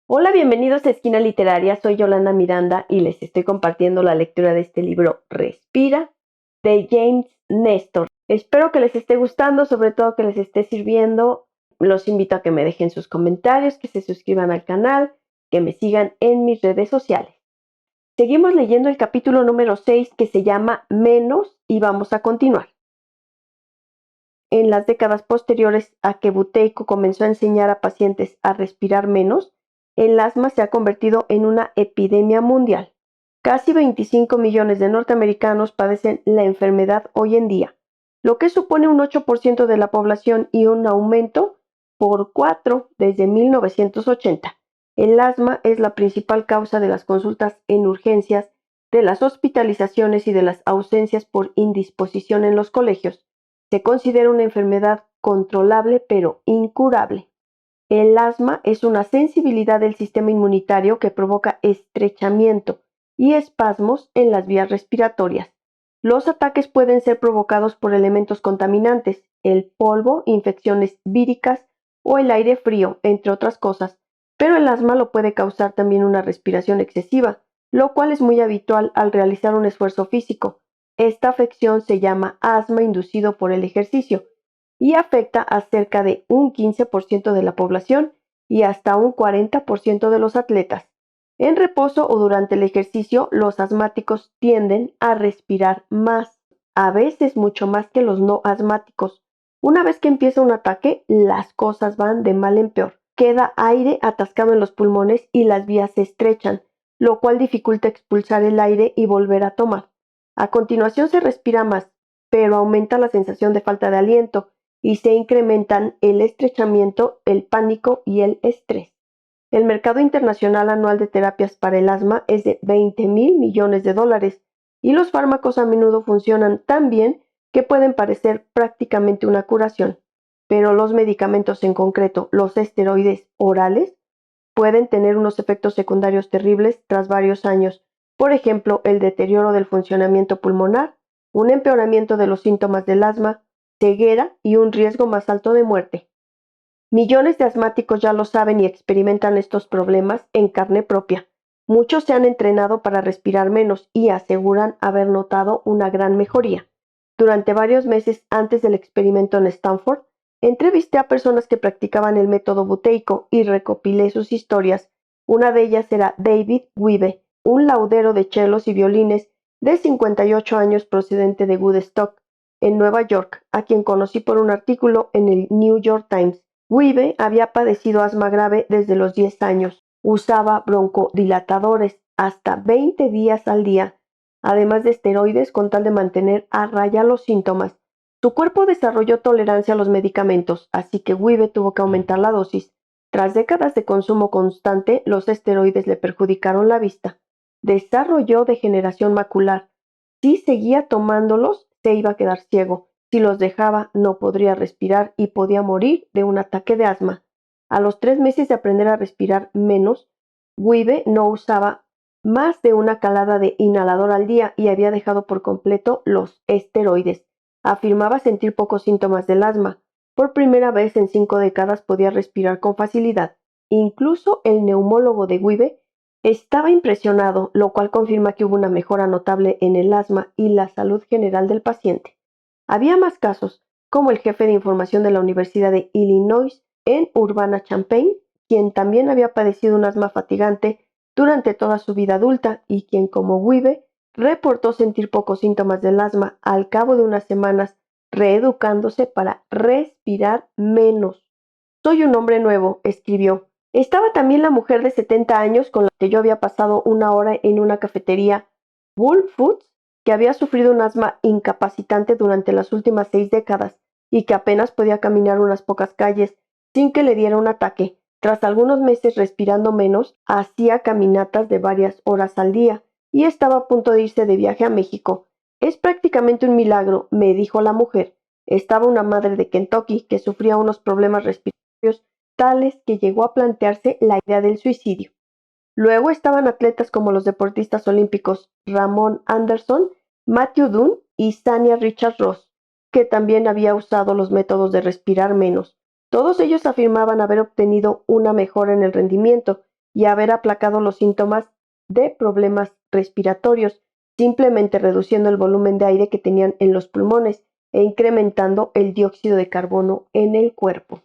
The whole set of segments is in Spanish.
Hola, bienvenidos a Esquina Literaria. Soy Yolanda Miranda y les estoy compartiendo la lectura de este libro Respira de James Nestor. Espero que les esté gustando, sobre todo que les esté sirviendo. Los invito a que me dejen sus comentarios, que se suscriban al canal, que me sigan en mis redes sociales. Seguimos leyendo el capítulo número 6 que se llama Menos y vamos a continuar. En las décadas posteriores a que Buteyko comenzó a enseñar a pacientes a respirar menos, el asma se ha convertido en una epidemia mundial. Casi 25 millones de norteamericanos padecen la enfermedad hoy en día, lo que supone un 8% de la población y un aumento por 4 desde 1980. El asma es la principal causa de las consultas en urgencias, de las hospitalizaciones y de las ausencias por indisposición en los colegios. Se considera una enfermedad controlable pero incurable. El asma es una sensibilidad del sistema inmunitario que provoca estrechamiento y espasmos en las vías respiratorias. Los ataques pueden ser provocados por elementos contaminantes, el polvo, infecciones víricas o el aire frío, entre otras cosas, pero el asma lo puede causar también una respiración excesiva, lo cual es muy habitual al realizar un esfuerzo físico. Esta afección se llama asma inducido por el ejercicio y afecta a cerca de un 15% de la población y hasta un 40% de los atletas. En reposo o durante el ejercicio, los asmáticos tienden a respirar más, a veces mucho más que los no asmáticos. Una vez que empieza un ataque, las cosas van de mal en peor. Queda aire atascado en los pulmones y las vías se estrechan, lo cual dificulta expulsar el aire y volver a tomar. A continuación se respira más, pero aumenta la sensación de falta de aliento y se incrementan el estrechamiento, el pánico y el estrés. El mercado internacional anual de terapias para el asma es de 20,000 millones de dólares y los fármacos a menudo funcionan tan bien que pueden parecer prácticamente una curación, pero los medicamentos, en concreto los esteroides orales, pueden tener unos efectos secundarios terribles tras varios años, por ejemplo, el deterioro del funcionamiento pulmonar, un empeoramiento de los síntomas del asma, ceguera y un riesgo más alto de muerte. Millones de asmáticos ya lo saben y experimentan estos problemas en carne propia. Muchos se han entrenado para respirar menos y aseguran haber notado una gran mejoría. Durante varios meses antes del experimento en Stanford, entrevisté a personas que practicaban el método Buteyko y recopilé sus historias. Una de ellas era David Wiebe, un laudero de chelos y violines de 58 años procedente de Woodstock, en Nueva York, a quien conocí por un artículo en el New York Times. Wiebe había padecido asma grave desde los 10 años. Usaba broncodilatadores hasta 20 días al día, además de esteroides con tal de mantener a raya los síntomas. Su cuerpo desarrolló tolerancia a los medicamentos, así que Wiebe tuvo que aumentar la dosis. Tras décadas de consumo constante, los esteroides le perjudicaron la vista. Desarrolló degeneración macular. Si seguía tomándolos, se iba a quedar ciego. Si los dejaba, no podría respirar y podía morir de un ataque de asma. A los 3 meses de aprender a respirar menos, Wiebe no usaba más de una calada de inhalador al día y había dejado por completo los esteroides. Afirmaba sentir pocos síntomas del asma. Por primera vez en 5 décadas podía respirar con facilidad. Incluso el neumólogo de Wiebe estaba impresionado, lo cual confirma que hubo una mejora notable en el asma y la salud general del paciente. Había más casos, como el jefe de información de la Universidad de Illinois en Urbana-Champaign, quien también había padecido un asma fatigante durante toda su vida adulta y quien, como Wiebe, reportó sentir pocos síntomas del asma al cabo de unas semanas, reeducándose para respirar menos. Soy un hombre nuevo, escribió. Estaba también la mujer de 70 años con la que yo había pasado una hora en una cafetería, Whole Foods, que había sufrido un asma incapacitante durante las últimas 6 décadas y que apenas podía caminar unas pocas calles sin que le diera un ataque. Tras algunos meses respirando menos, hacía caminatas de varias horas al día y estaba a punto de irse de viaje a México. Es prácticamente un milagro, me dijo la mujer. Estaba una madre de Kentucky que sufría unos problemas respiratorios tales que llegó a plantearse la idea del suicidio. Luego estaban atletas como los deportistas olímpicos Ramon Anderson, Matthew Dunn y Sania Richard Ross, que también había usado los métodos de respirar menos. Todos ellos afirmaban haber obtenido una mejora en el rendimiento y haber aplacado los síntomas de problemas respiratorios, simplemente reduciendo el volumen de aire que tenían en los pulmones e incrementando el dióxido de carbono en el cuerpo.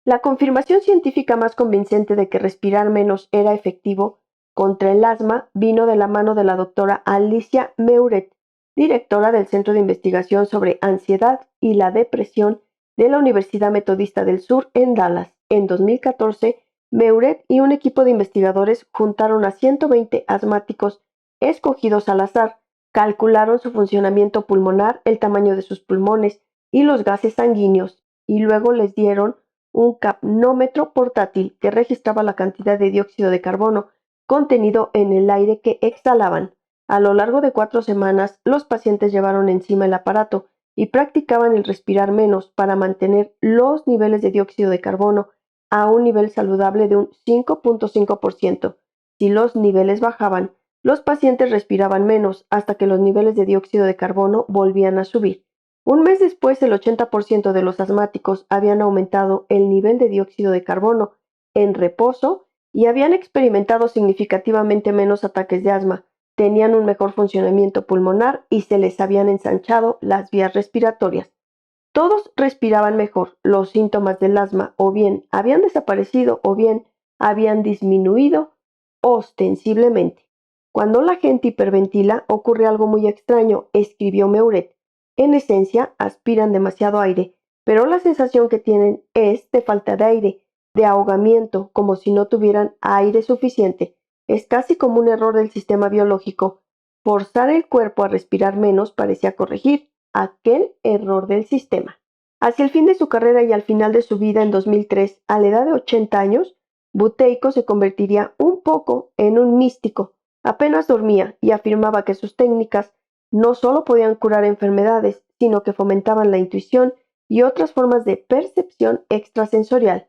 La confirmación científica más convincente de que respirar menos era efectivo contra el asma vino de la mano de la doctora Alicia Meuret, directora del Centro de Investigación sobre Ansiedad y la Depresión de la Universidad Metodista del Sur en Dallas. En 2014, Meuret y un equipo de investigadores juntaron a 120 asmáticos escogidos al azar, calcularon su funcionamiento pulmonar, el tamaño de sus pulmones y los gases sanguíneos, y luego les dieron un capnómetro portátil que registraba la cantidad de dióxido de carbono contenido en el aire que exhalaban. A lo largo de 4 semanas, los pacientes llevaron encima el aparato y practicaban el respirar menos para mantener los niveles de dióxido de carbono a un nivel saludable de un 5.5%. Si los niveles bajaban, los pacientes respiraban menos hasta que los niveles de dióxido de carbono volvían a subir. Un mes después, el 80% de los asmáticos habían aumentado el nivel de dióxido de carbono en reposo y habían experimentado significativamente menos ataques de asma, tenían un mejor funcionamiento pulmonar y se les habían ensanchado las vías respiratorias. Todos respiraban mejor, los síntomas del asma o bien habían desaparecido o bien habían disminuido ostensiblemente. Cuando la gente hiperventila ocurre algo muy extraño, escribió Meuret. En esencia, aspiran demasiado aire, pero la sensación que tienen es de falta de aire, de ahogamiento, como si no tuvieran aire suficiente. Es casi como un error del sistema biológico. Forzar el cuerpo a respirar menos parecía corregir aquel error del sistema. Hacia el fin de su carrera y al final de su vida en 2003, a la edad de 80 años, Buteyko se convertiría un poco en un místico. Apenas dormía y afirmaba que sus técnicas no solo podían curar enfermedades, sino que fomentaban la intuición y otras formas de percepción extrasensorial.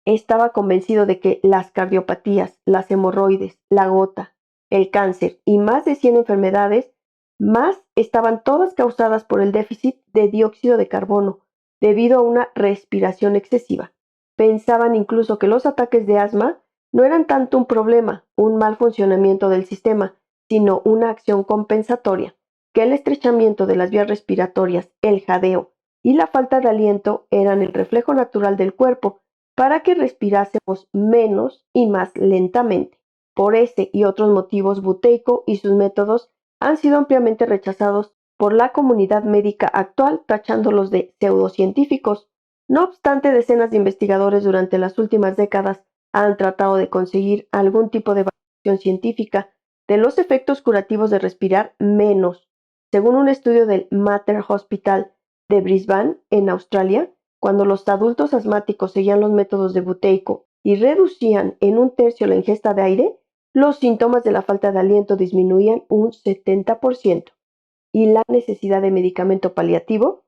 Estaba convencido de que las cardiopatías, las hemorroides, la gota, el cáncer y más de 100 enfermedades más estaban todas causadas por el déficit de dióxido de carbono debido a una respiración excesiva. Pensaban incluso que los ataques de asma no eran tanto un problema, un mal funcionamiento del sistema, sino una acción compensatoria, que el estrechamiento de las vías respiratorias, el jadeo y la falta de aliento eran el reflejo natural del cuerpo para que respirásemos menos y más lentamente. Por ese y otros motivos, Buteyko y sus métodos han sido ampliamente rechazados por la comunidad médica actual, tachándolos de pseudocientíficos. No obstante, decenas de investigadores durante las últimas décadas han tratado de conseguir algún tipo de validación científica de los efectos curativos de respirar menos. Según un estudio del Mater Hospital de Brisbane, en Australia, cuando los adultos asmáticos seguían los métodos de Buteyko y reducían en un tercio la ingesta de aire, los síntomas de la falta de aliento disminuían un 70% y la necesidad de medicamento paliativo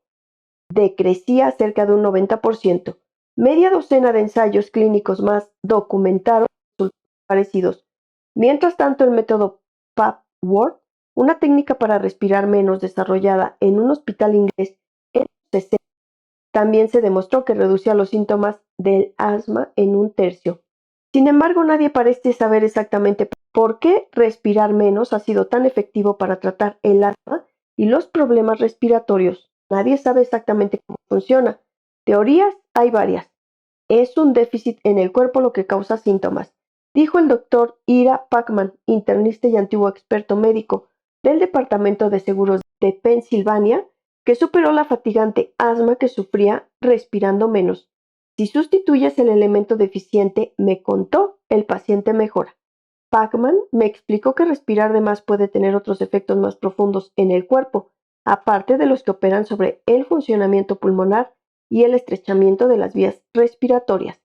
decrecía cerca de un 90%. Media docena de ensayos clínicos más documentaron resultados parecidos. Mientras tanto, el método PAP-WORD, una técnica para respirar menos desarrollada en un hospital inglés en los 60, también se demostró que reducía los síntomas del asma en un tercio. Sin embargo, nadie parece saber exactamente por qué respirar menos ha sido tan efectivo para tratar el asma y los problemas respiratorios. Nadie sabe exactamente cómo funciona. Teorías hay varias. Es un déficit en el cuerpo lo que causa síntomas, dijo el doctor Ira Pacman, internista y antiguo experto médico del Departamento de Seguros de Pensilvania, que superó la fatigante asma que sufría respirando menos. Si sustituyes el elemento deficiente, me contó, el paciente mejora. Pacman me explicó que respirar de más puede tener otros efectos más profundos en el cuerpo, aparte de los que operan sobre el funcionamiento pulmonar y el estrechamiento de las vías respiratorias.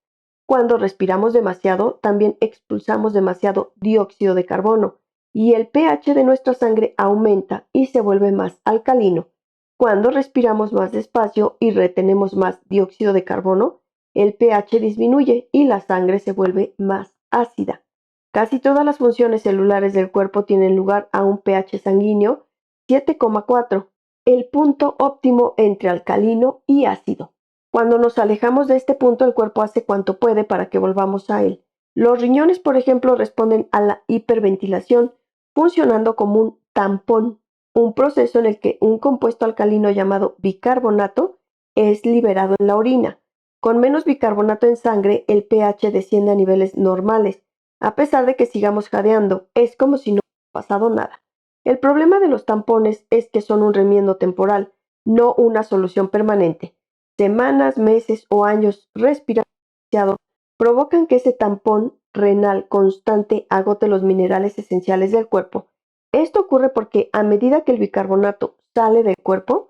Cuando respiramos demasiado, también expulsamos demasiado dióxido de carbono y el pH de nuestra sangre aumenta y se vuelve más alcalino. Cuando respiramos más despacio y retenemos más dióxido de carbono, el pH disminuye y la sangre se vuelve más ácida. Casi todas las funciones celulares del cuerpo tienen lugar a un pH sanguíneo 7,4, el punto óptimo entre alcalino y ácido. Cuando nos alejamos de este punto, el cuerpo hace cuanto puede para que volvamos a él. Los riñones, por ejemplo, responden a la hiperventilación funcionando como un tampón, un proceso en el que un compuesto alcalino llamado bicarbonato es liberado en la orina. Con menos bicarbonato en sangre, el pH desciende a niveles normales, a pesar de que sigamos jadeando. Es como si no hubiera pasado nada. El problema de los tampones es que son un remiendo temporal, no una solución permanente. Semanas, meses o años respirando demasiado provocan que ese tampón renal constante agote los minerales esenciales del cuerpo. Esto ocurre porque a medida que el bicarbonato sale del cuerpo,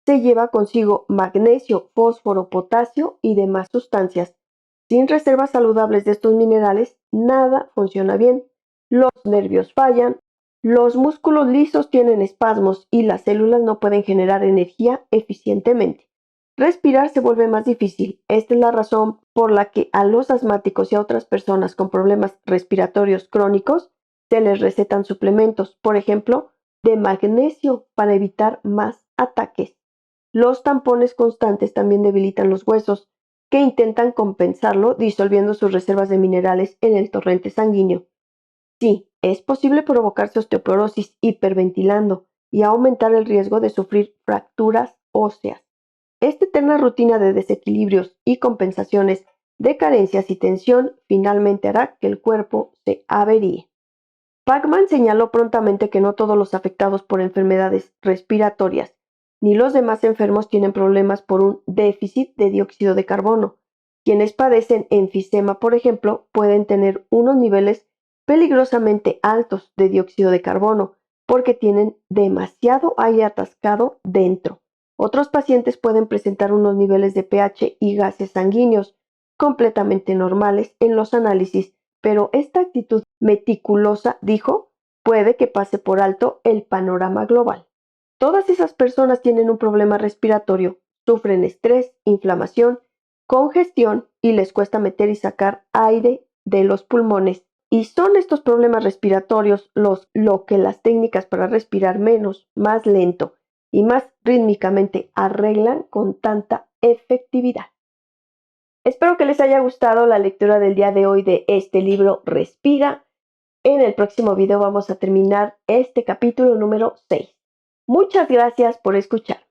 se lleva consigo magnesio, fósforo, potasio y demás sustancias. Sin reservas saludables de estos minerales, nada funciona bien. Los nervios fallan, los músculos lisos tienen espasmos y las células no pueden generar energía eficientemente. Respirar se vuelve más difícil. Esta es la razón por la que a los asmáticos y a otras personas con problemas respiratorios crónicos se les recetan suplementos, por ejemplo, de magnesio para evitar más ataques. Los tampones constantes también debilitan los huesos, que intentan compensarlo disolviendo sus reservas de minerales en el torrente sanguíneo. Sí, es posible provocarse osteoporosis hiperventilando y aumentar el riesgo de sufrir fracturas óseas. Esta eterna rutina de desequilibrios y compensaciones de carencias y tensión finalmente hará que el cuerpo se averíe. Pacman señaló prontamente que no todos los afectados por enfermedades respiratorias ni los demás enfermos tienen problemas por un déficit de dióxido de carbono. Quienes padecen enfisema, por ejemplo, pueden tener unos niveles peligrosamente altos de dióxido de carbono porque tienen demasiado aire atascado dentro. Otros pacientes pueden presentar unos niveles de pH y gases sanguíneos completamente normales en los análisis, pero esta actitud meticulosa, dijo, puede que pase por alto el panorama global. Todas esas personas tienen un problema respiratorio, sufren estrés, inflamación, congestión y les cuesta meter y sacar aire de los pulmones. Y son estos problemas respiratorios lo que las técnicas para respirar menos, más lento y más rítmicamente arreglan con tanta efectividad. Espero que les haya gustado la lectura del día de hoy de este libro Respira. En el próximo video vamos a terminar este capítulo número 6. Muchas gracias por escuchar.